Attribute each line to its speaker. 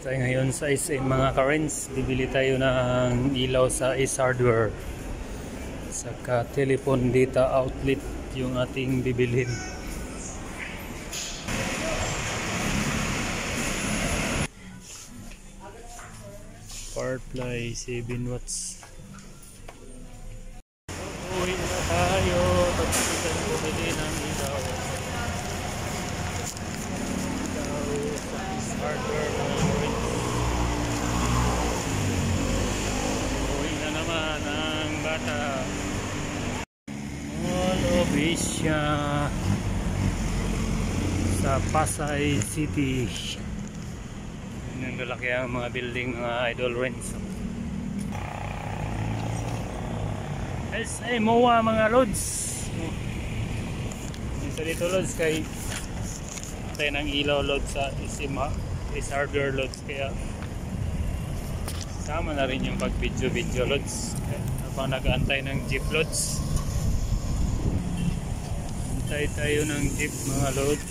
Speaker 1: Tayo ngayon sa SM mga ka-rents, bibili tayo ng ilaw sa Ace Hardware. Saka telephone data outlet yung ating bibilhin. Power supply 7 watts. Uwi na tayo. Tapos tayo bumili ng ilaw. Hardware uwi na naman ang bata. Mall of Asia sa Pasay City. Yung lalaki ang mga building, mga idol rents. SA MOA mga lods. Isa dito lods kay tayo ng ilaw load sa Ace Hardware loads, kaya sama na rin yung pag video loads habang nag-aantay ng jeep loads. Antay tayo ng jeep mga loads.